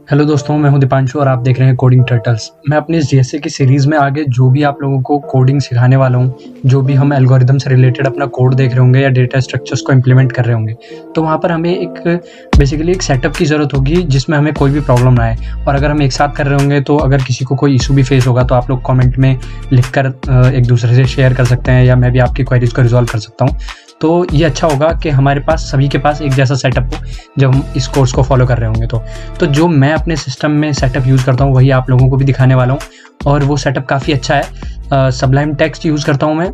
Hello दोस्तों, मैं हूं दीपांशु और आप देख रहे हैं कोडिंग टर्टल्स। मैं अपनी इस जीएसए की सीरीज़ में आगे जो भी आप लोगों को कोडिंग सिखाने वाला हूं, जो भी हम एल्गोरिदम से रिलेटेड अपना कोड देख रहे होंगे या डेटा स्ट्रक्चर्स को इम्प्लीमेंट कर रहे होंगे, तो वहाँ पर हमें बेसिकली एक सेटअप की ज़रूरत होगी जिसमें हमें कोई भी प्रॉब्लम ना आए। और अगर हम एक साथ कर रहे होंगे तो अगर किसी को कोई इशू भी फेस होगा तो आप लोग कमेंट में लिखकर एक दूसरे से शेयर कर सकते हैं या मैं भी आपकी क्वेरीज को रिजॉल्व कर सकता हूँ। तो ये अच्छा होगा कि हमारे पास सभी के पास एक जैसा सेटअप हो जब हम इस कोर्स को फॉलो कर रहे होंगे। तो जो मैं अपने सिस्टम में सेटअप यूज़ करता हूँ वही आप लोगों को भी दिखाने वाला हूँ, और वो सेटअप काफ़ी अच्छा है। सबलाइम टेक्स्ट यूज़ करता हूँ मैं,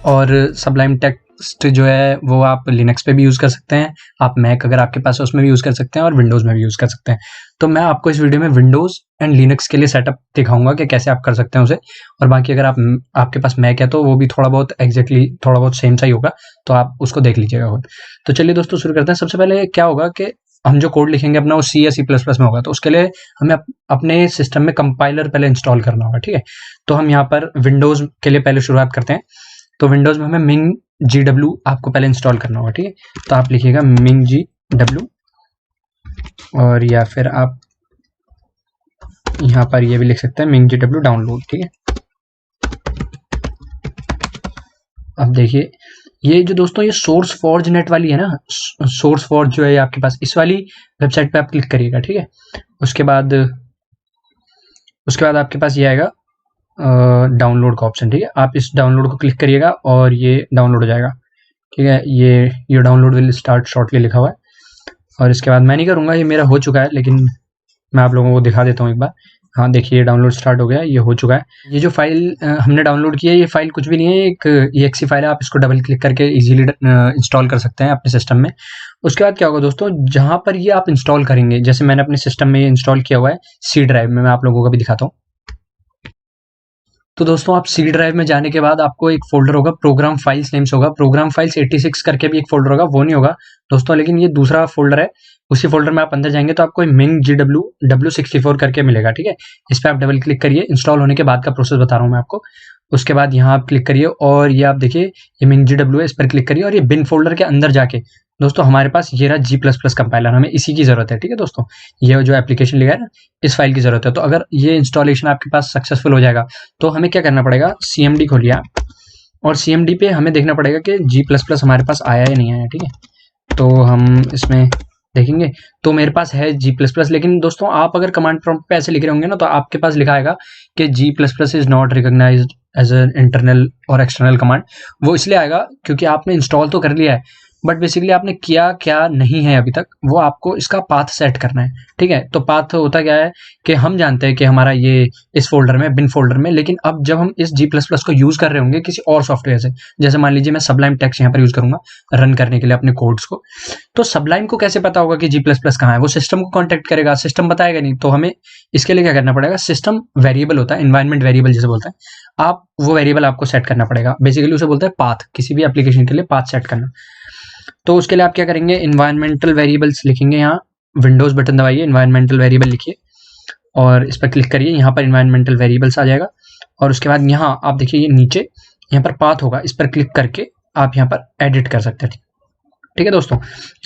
और सबलाइम टेक्स्ट जो है वो आप लिनक्स पे भी यूज़ कर सकते हैं, आप मैक अगर आपके पास है उसमें भी यूज़ कर सकते हैं, और विंडोज़ में भी यूज़ कर सकते हैं। तो मैं आपको इस वीडियो में विंडोज़ एंड लिनक्स के लिए सेटअप दिखाऊंगा कि कैसे आप कर सकते हैं उसे। और बाकी अगर आपके पास मैक है तो वो भी थोड़ा बहुत सेम सा ही होगा, तो आप उसको देख लीजिएगा खुद। तो चलिए दोस्तों शुरू करते हैं। सबसे पहले क्या होगा कि हम जो कोड लिखेंगे अपना वो सी या सी प्लस प्लस में होगा, तो उसके लिए हमें अपने सिस्टम में कंपाइलर पहले इंस्टॉल करना होगा। ठीक है, तो हम यहाँ पर विंडोज़ के लिए पहले शुरुआत करते हैं। तो विंडोज़ में हमें मिंग GW आपको पहले इंस्टॉल करना होगा। ठीक है, तो आप लिखिएगा मिंग GW, और या फिर आप यहाँ पर ये भी लिख सकते हैं मिंग GW डाउनलोड। ठीक है, अब देखिए ये जो दोस्तों ये सोर्स फॉर्ज नेट वाली है ना, सोर्स फॉर्ज जो है आपके पास, इस वाली वेबसाइट पे आप क्लिक करिएगा। ठीक है, उसके बाद आपके पास ये आएगा डाउनलोड का ऑप्शन। ठीक है, आप इस डाउनलोड को क्लिक करिएगा और ये डाउनलोड हो जाएगा। ठीक है, ये डाउनलोड विल स्टार्ट शॉर्टली लिखा हुआ है। और इसके बाद मैं नहीं करूँगा, ये मेरा हो चुका है, लेकिन मैं आप लोगों को दिखा देता हूँ एक बार। हाँ देखिए, ये डाउनलोड स्टार्ट हो गया, ये हो चुका है। ये जो फाइल हमने डाउनलोड की है, ये फाइल कुछ भी नहीं है, एक EXE फाइल है। आप इसको डबल क्लिक करके इजीली इंस्टॉल कर सकते हैं अपने सिस्टम में। उसके बाद क्या होगा दोस्तों, जहाँ पर ये आप इंस्टॉल करेंगे, जैसे मैंने अपने सिस्टम में इंस्टॉल किया हुआ है C ड्राइव में, मैं आप लोगों को भी दिखाता हूँ। तो दोस्तों आप C ड्राइव में जाने के बाद आपको एक फोल्डर होगा, प्रोग्राम फाइल्स नेम्स होगा। प्रोग्राम फाइल्स 86 करके भी एक फोल्डर होगा, वो नहीं होगा दोस्तों, लेकिन ये दूसरा फोल्डर है। उसी फोल्डर में आप अंदर जाएंगे तो आपको मिंग GW W64 करके मिलेगा। ठीक है, इस पर आप डबल क्लिक करिए। इंस्टॉल होने के बाद का प्रोसेस बता रहा हूँ मैं आपको। उसके बाद यहाँ आप क्लिक करिए और ये आप देखिए ये मिंग GW है, इस पर क्लिक करिए, और ये बिन फोल्डर के अंदर जाके दोस्तों हमारे पास ये रहा G++ कंपाइलर, हमें इसी की ज़रूरत है। ठीक है दोस्तों, ये जो एप्लीकेशन लिखा है ना, इस फाइल की ज़रूरत है। तो अगर ये इंस्टॉलेशन आपके पास सक्सेसफुल हो जाएगा तो हमें क्या करना पड़ेगा, CMD खोलिए आप, और CMD पे हमें देखना पड़ेगा कि G++ हमारे पास आया या नहीं आया। ठीक है, तो हम इसमें देखेंगे, तो मेरे पास है G++, लेकिन दोस्तों आप अगर कमांड प्रॉम्प्ट पे ऐसे लिख रहे होंगे ना, तो आपके पास लिखा आएगा कि G++ is not recognised as an internal और एक्सटर्नल कमांड। वो इसलिए आएगा क्योंकि आपने इंस्टॉल तो कर लिया है, बट बेसिकली आपने किया क्या नहीं है अभी तक, वो आपको इसका पाथ सेट करना है। ठीक है, तो पाथ होता क्या है कि हम जानते हैं कि हमारा ये इस फोल्डर में, बिन फोल्डर में, लेकिन अब जब हम इस G++ को यूज कर रहे होंगे किसी और सॉफ्टवेयर से, जैसे मान लीजिए मैं सबलाइम टेक्स्ट यहाँ पर यूज करूंगा रन करने के लिए अपने कोड्स को, तो सबलाइम को कैसे पता होगा कि G++ कहाँ है? वो सिस्टम को कॉन्टेक्ट करेगा, सिस्टम बताएगा नहीं। तो हमें इसके लिए क्या करना पड़ेगा, सिस्टम वेरिएबल होता है, एनवायरनमेंट वेरिएबल जिसे बोलते हैं, आप वो वेरिएबल आपको सेट करना पड़ेगा। बेसिकली उसे बोलते हैं पाथ, किसी भी एप्लीकेशन के लिए पाथ सेट करना। तो उसके लिए आप क्या करेंगे, इन्वायरमेंटल वेरिएबल्स लिखेंगे, यहाँ विंडोज बटन दबाइए, इन्वायरमेंटल वेरिएबल लिखिए और इस पर क्लिक करिए। यहाँ पर इन्वायरमेंटल वेरिएबल्स आ जाएगा, और उसके बाद यहाँ आप देखिए ये नीचे यहाँ पर पाथ होगा, इस पर क्लिक करके आप यहाँ पर एडिट कर सकते हैं। ठीक है दोस्तों,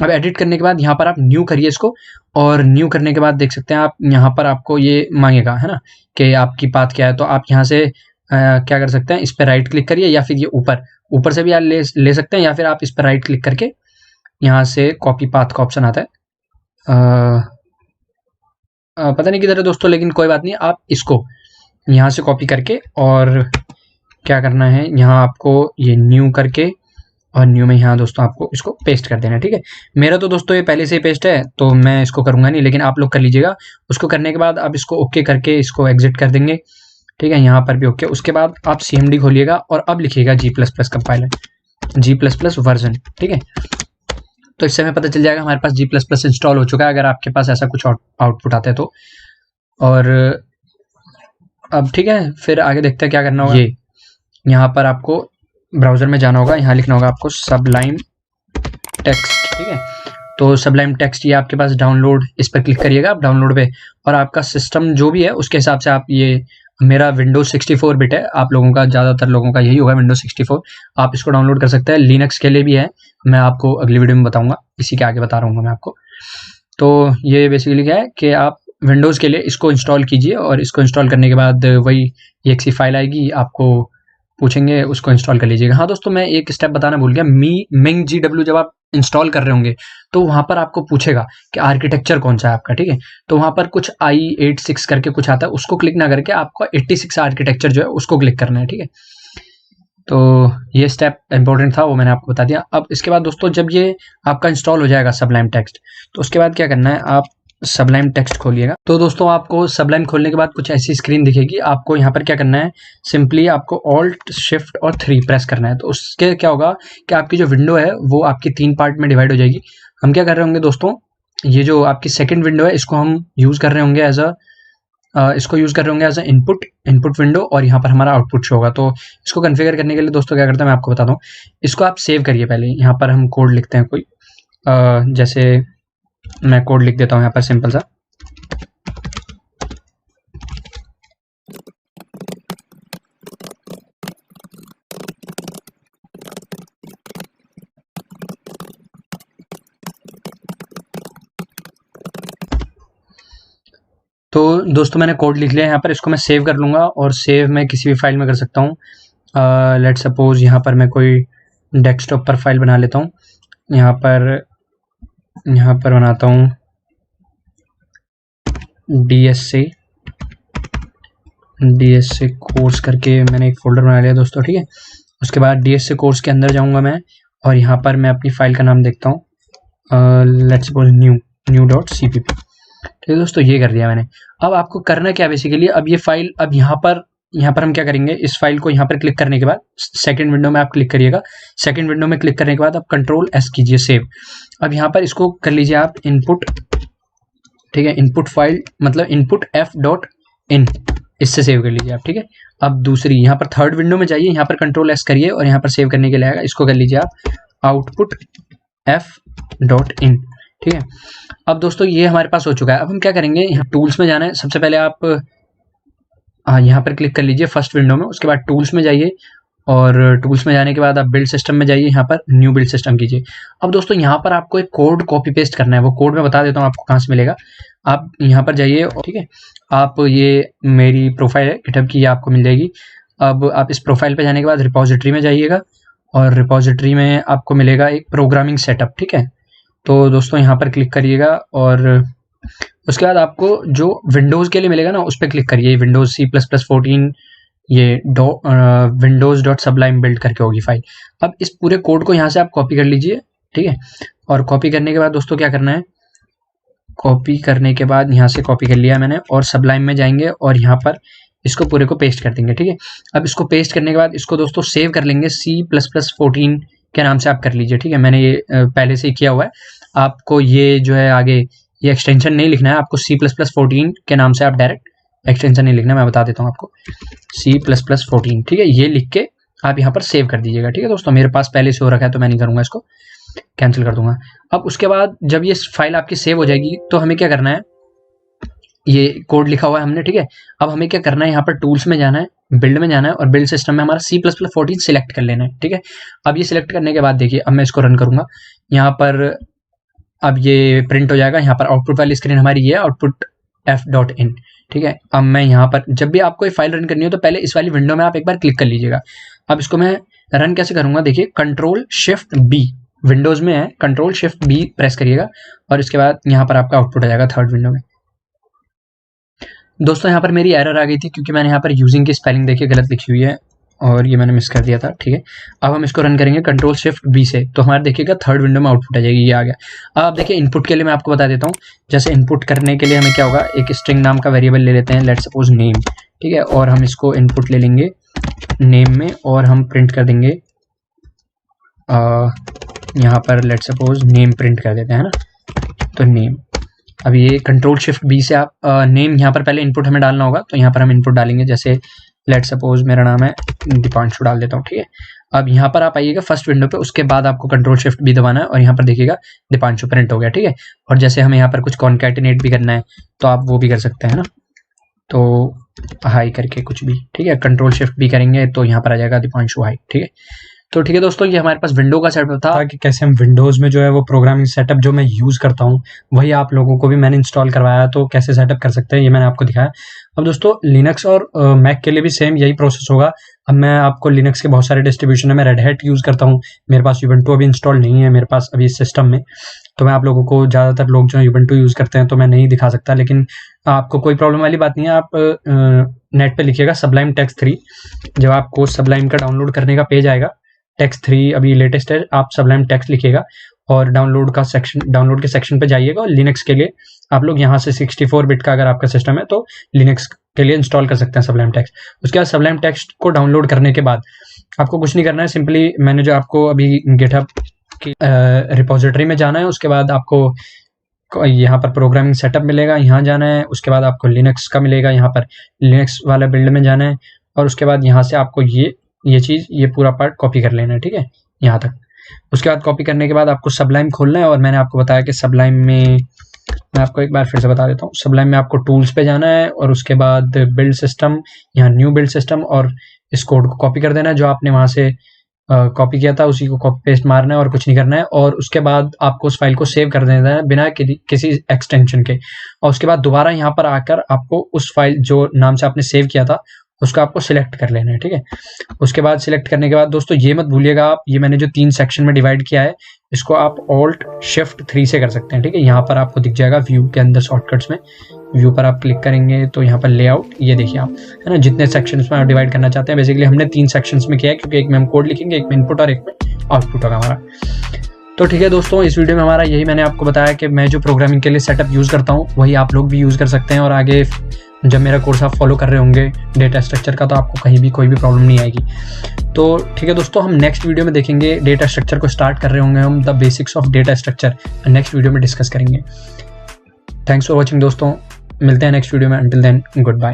अब एडिट करने के बाद यहाँ पर आप न्यू करिए इसको, और न्यू करने के बाद देख सकते हैं आप यहाँ पर आपको ये मांगेगा, है ना, कि आपकी पाथ क्या है। तो आप यहाँ से क्या कर सकते हैं, इस पर राइट क्लिक करिए, या फिर ये ऊपर से भी आप ले सकते हैं, या फिर आप इस पर राइट क्लिक करके यहाँ से कॉपी पाथ का ऑप्शन आता है। पता नहीं किधर है दोस्तों, लेकिन कोई बात नहीं, आप इसको यहाँ से कॉपी करके और क्या करना है, यहाँ आपको ये न्यू करके, और न्यू में यहाँ दोस्तों आपको इसको पेस्ट कर देना है। ठीक है, मेरा तो दोस्तों ये पहले से ही पेस्ट है तो मैं इसको करूँगा नहीं, लेकिन आप लोग कर लीजिएगा। उसको करने के बाद आप इसको ओके करके इसको एग्जिट कर देंगे। ठीक है, यहाँ पर भी ओके। उसके बाद आप CMD खोलिएगा और अब लिखिएगा G++ कंपाइलर, G++ वर्जन। ठीक है, तो इससे हमें पता चल जाएगा हमारे पास G++ इंस्टॉल हो चुका है, अगर आपके पास ऐसा कुछ आउटपुट आता है तो। और अब ठीक है, फिर आगे देखते हैं क्या करना होगा। ये यहाँ पर आपको ब्राउजर में जाना होगा, यहाँ लिखना होगा आपको सबलाइम टेक्स्ट। ठीक है, तो सबलाइम टेक्स्ट ये आपके पास डाउनलोड, इस पर क्लिक करिएगा आप डाउनलोड पे, और आपका सिस्टम जो भी है उसके हिसाब से आप ये, मेरा विंडोज 64 बिट है, आप लोगों का ज़्यादातर लोगों का यही होगा विंडोज 64, आप इसको डाउनलोड कर सकते हैं। लिनक्स के लिए भी है, मैं आपको अगली वीडियो में बताऊंगा, इसी के आगे बता रहा हूँ मैं आपको। तो ये बेसिकली क्या है कि आप विंडोज़ के लिए इसको इंस्टॉल कीजिए और इसको इंस्टॉल करने के बाद वही EXE फाइल आएगी, आपको पूछेंगे, उसको इंस्टॉल कर लीजिएगा। हाँ दोस्तों, मैं एक स्टेप बताना भूल गया, MingGW जब आप इंस्टॉल कर रहे होंगे तो वहाँ पर आपको पूछेगा कि आर्किटेक्चर कौन सा है आपका, ठीक है। तो वहाँ पर कुछ i86 करके कुछ आता है, उसको क्लिक ना करके आपका 86 आर्किटेक्चर जो है उसको क्लिक करना है, ठीक है। तो ये स्टेप इंपॉर्टेंट था, वो मैंने आपको बता दिया। अब इसके बाद दोस्तों जब ये आपका इंस्टॉल हो जाएगा सबलाइम टेक्स्ट, तो उसके बाद क्या करना है, आप सबलाइम टेक्स्ट खोलिएगा। तो दोस्तों आपको सबलाइम खोलने के बाद कुछ ऐसी स्क्रीन दिखेगी। आपको यहाँ पर क्या करना है, सिंपली आपको ऑल्ट शिफ्ट और 3 प्रेस करना है। तो उसके क्या होगा कि आपकी जो विंडो है वो आपकी 3 पार्ट में डिवाइड हो जाएगी। हम क्या कर रहे होंगे दोस्तों, ये जो आपकी सेकेंड विंडो है इसको हम यूज़ कर रहे होंगे इसको यूज़ कर रहे होंगे एज अ इनपुट विंडो, और यहाँ पर हमारा आउटपुट शो होगा। तो इसको कॉन्फ़िगर करने के लिए दोस्तों क्या करते हैं मैं आपको बताता हूँ। इसको आप सेव करिए पहले। यहाँ पर हम कोड लिखते हैं कोई, जैसे मैं कोड लिख देता हूँ यहाँ पर सिंपल सा। तो दोस्तों मैंने कोड लिख लिया यहाँ पर, इसको मैं सेव कर लूँगा, और सेव मैं किसी भी फाइल में कर सकता हूँ। लेट सपोज यहाँ पर मैं कोई डेस्कटॉप पर फाइल बना लेता हूँ। यहाँ पर बनाता हूँ DSA कोर्स करके मैंने एक फोल्डर बना लिया दोस्तों, ठीक है। उसके बाद DSA कोर्स के अंदर जाऊँगा मैं, और यहाँ पर मैं अपनी फाइल का नाम देखता हूँ, लेट्स सपोज new.cpp, ठीक है दोस्तों, ये कर दिया मैंने। अब आपको करना क्या बेसिकली, अब ये फाइल, अब यहाँ पर हम क्या करेंगे, इस फाइल को यहाँ पर क्लिक करने के बाद सेकंड विंडो में आप क्लिक करिएगा। सेकंड विंडो में क्लिक करने के बाद आप Ctrl+S कीजिए, सेव। अब यहाँ पर इसको कर लीजिए आप इनपुट, ठीक है, इनपुट फाइल मतलब input f.in, इससे सेव कर लीजिए आप, ठीक है। अब दूसरी यहाँ पर थर्ड विंडो में जाइए, यहाँ पर Ctrl+S करिए और यहाँ पर सेव करने के लिए आएगा, इसको कर लीजिए आप output f.in, ठीक है। अब दोस्तों ये हमारे पास हो चुका है। अब हम क्या करेंगे, यहाँ टूल्स में जाना है। सबसे पहले आप यहाँ पर क्लिक कर लीजिए फर्स्ट विंडो में, उसके बाद टूल्स में जाइए, और टूल्स में जाने के बाद आप बिल्ड सिस्टम में जाइए, यहाँ पर न्यू बिल्ड सिस्टम कीजिए। अब दोस्तों यहाँ पर आपको एक कोड कॉपी पेस्ट करना है, वो कोड मैं बता देता हूँ आपको कहाँ से मिलेगा। आप यहाँ पर जाइए, ठीक है, आप ये मेरी प्रोफाइल है गिटहब की, ये आपको मिल जाएगी। अब आप इस प्रोफाइल पे जाने के बाद रिपोजिटरी में जाइएगा, और रिपोजिटरी में आपको मिलेगा एक प्रोग्रामिंग सेटअप, ठीक है। तो दोस्तों यहाँ पर क्लिक करिएगा, और उसके बाद आपको जो विंडोज़ के लिए मिलेगा ना उस पर क्लिक करिए, विंडोज़ C++14, ये windows.sublime build करके होगी फाइल। अब इस पूरे कोड को यहाँ से आप कॉपी कर लीजिए, ठीक है। और कॉपी करने के बाद दोस्तों क्या करना है, कॉपी करने के बाद यहाँ से कॉपी कर लिया मैंने, और सबलाइम में जाएंगे और यहाँ पर इसको पूरे को पेस्ट कर देंगे, ठीक है। अब इसको पेस्ट करने के बाद इसको दोस्तों सेव कर लेंगे, C++14 के नाम से आप कर लीजिए, ठीक है। मैंने ये पहले से ही किया हुआ है। आपको ये जो है आगे ये एक्सटेंशन नहीं लिखना है, आपको C++14 के नाम से आप डायरेक्ट एक्सटेंशन नहीं लिखना, मैं बता देता हूँ आपको, C++14, ठीक है। ये लिख के आप यहाँ पर सेव कर दीजिएगा, ठीक है दोस्तों। मेरे पास पहले से हो रखा है तो मैं नहीं करूँगा, इसको कैंसिल कर दूंगा। अब उसके बाद जब ये फाइल आपकी सेव हो जाएगी तो हमें क्या करना है, ये कोड लिखा हुआ है हमने, ठीक है। अब हमें क्या करना है, यहाँ पर टूल्स में जाना है, बिल्ड में जाना है, और बिल्ड सिस्टम में हमारा C++14 सिलेक्ट कर लेना है, ठीक है। अब ये सिलेक्ट करने के बाद देखिए, अब मैं इसको रन करूंगा, यहाँ पर अब ये प्रिंट हो जाएगा। यहाँ पर आउटपुट वाली स्क्रीन हमारी ये आउटपुट f.in, ठीक है। अब मैं यहाँ पर जब भी आपको ये फाइल रन करनी हो तो पहले इस वाली विंडो में आप एक बार क्लिक कर लीजिएगा। अब इसको मैं रन कैसे करूंगा, देखिए Ctrl+Shift+B, विंडोज में है, Ctrl+Shift+B प्रेस करिएगा, और इसके बाद यहाँ पर आपका आउटपुट आ जाएगा थर्ड विंडो में। दोस्तों यहाँ पर मेरी एरर आ गई थी क्योंकि मैंने यहाँ पर यूजिंग की स्पेलिंग देखिए गलत लिखी हुई है, और ये मैंने मिस कर दिया था, ठीक है। अब हम इसको रन करेंगे Ctrl+Shift+B से, तो हमारे देखिएगा थर्ड विंडो में आउटपुट आ जाएगी, ये आ गया। अब आप देखिए इनपुट के लिए मैं आपको बता देता हूँ। जैसे इनपुट करने के लिए हमें क्या होगा, एक स्ट्रिंग नाम का वेरिएबल ले लेते हैं, लेट सपोज नेम, ठीक है, और हम इसको इनपुट ले लेंगे नेम में, और हम प्रिंट कर देंगे यहाँ पर लेट सपोज नेम प्रिंट कर देते हैं ना, तो नेम। अब ये Ctrl+Shift+B से आप नेम यहाँ पर पहले इनपुट हमें डालना होगा, तो यहाँ पर हम इनपुट डालेंगे, जैसे लेट सपोज मेरा नाम है दीपांशु डाल देता हूँ, ठीक है। अब यहाँ पर आप आइएगा फर्स्ट विंडो पे, उसके बाद आपको Ctrl+Shift+B दबाना है, और यहाँ पर देखिएगा दीपांशु प्रिंट हो गया, ठीक है। और जैसे हमें यहाँ पर कुछ कॉन्कैटिनेट भी करना है तो आप वो भी कर सकते हैं ना, तो हाई करके कुछ भी, ठीक है, Ctrl+Shift+B करेंगे तो यहाँ पर आ जाएगा दीपांशु हाई, ठीक है। तो ठीक है दोस्तों, ये हमारे पास विंडो का सेटअप था कि कैसे हम विंडोज़ में जो है वो प्रोग्रामिंग सेटअप जो मैं यूज़ करता हूँ वही आप लोगों को भी मैंने इंस्टॉल करवाया, तो कैसे सेटअप कर सकते हैं ये मैंने आपको दिखाया। अब दोस्तों लिनक्स और मैक के लिए भी सेम यही प्रोसेस होगा। अब मैं आपको लिनक्स के बहुत सारे डिस्ट्रीब्यूशन है, मैं रेड हैट यूज़ करता हूँ, मेरे पास यूबंटू अभी इंस्टॉल नहीं है मेरे पास अभी इस सिस्टम में, तो मैं आप लोगों को, ज़्यादातर लोग जो है यूबंटू यूज़ करते हैं तो मैं नहीं दिखा सकता, लेकिन आपको कोई प्रॉब्लम वाली बात नहीं है। आप नेट पे लिखिएगा Sublime Text 3, जब आपको Sublime का डाउनलोड करने का पेज आएगा, Text 3 अभी लेटेस्ट है, आप Sublime Text लिखिएगा और डाउनलोड के सेक्शन पे जाइएगा। और लिनक्स के लिए आप लोग यहाँ से 64 बिट का अगर आपका सिस्टम है तो लिनक्स के लिए इंस्टॉल कर सकते हैं Sublime Text। उसके बाद Sublime Text को डाउनलोड करने के बाद आपको कुछ नहीं करना है, सिंपली मैंने जो आपको अभी गिटहब की रिपोजिटरी में जाना है, उसके बाद आपको यहाँ पर प्रोग्रामिंग सेटअप मिलेगा, यहाँ जाना है, उसके बाद आपको लिनक्स का मिलेगा, यहाँ पर लिनक्स वाला बिल्ड में जाना है, और उसके बाद यहाँ से आपको ये चीज़, ये पूरा पार्ट कॉपी कर लेना है, ठीक है, यहाँ तक। उसके बाद कॉपी करने के बाद आपको Sublime खोलना है, और मैंने आपको बताया कि Sublime में, मैं आपको एक बार फिर से बता देता हूँ, Sublime में आपको टूल्स पे जाना है और उसके बाद बिल्ड सिस्टम, यहाँ न्यू बिल्ड सिस्टम, और इस कोड को कॉपी कर देना है जो आपने वहाँ से कॉपी किया था, उसी को कॉपी पेस्ट मारना है और कुछ नहीं करना है। और उसके बाद आपको उस फाइल को सेव कर देना है बिना किसी एक्सटेंशन के, और उसके बाद दोबारा यहाँ पर आकर आपको उस फाइल जो नाम से आपने सेव किया था उसको आपको सिलेक्ट कर लेना है, ठीक है। उसके बाद सिलेक्ट करने के बाद दोस्तों ये मत भूलिएगा आप, ये मैंने जो 3 सेक्शन में डिवाइड किया है इसको आप Alt+Shift+3 से कर सकते हैं, ठीक है। यहाँ पर आपको दिख जाएगा व्यू के अंदर शॉर्टकट्स में, व्यू पर आप क्लिक करेंगे तो यहाँ पर लेआउट, ये देखिए आप, है ना, जितने सेक्शंस में आप डिवाइड करना चाहते हैं। बेसिकली हमने 3 सेक्शंस में किया है, क्योंकि एक में हम कोड लिखेंगे, एक में इनपुट और एक में आउटपुट होगा हमारा। तो ठीक है दोस्तों, इस वीडियो में हमारा यही मैंने आपको बताया कि मैं जो प्रोग्रामिंग के लिए सेटअप यूज़ करता हूँ वही आप लोग भी यूज़ कर सकते हैं, और आगे जब मेरा कोर्स आप फॉलो कर रहे होंगे डेटा स्ट्रक्चर का तो आपको कहीं भी कोई भी प्रॉब्लम नहीं आएगी। तो ठीक है दोस्तों, हम नेक्स्ट वीडियो में देखेंगे, डेटा स्ट्रक्चर को स्टार्ट कर रहे होंगे हम, the basics of data structure, next video में डिस्कस करेंगे। थैंक्स फॉर वॉचिंग दोस्तों, मिलते हैं नेक्स्ट वीडियो में, अंटिल देन गुड बाय।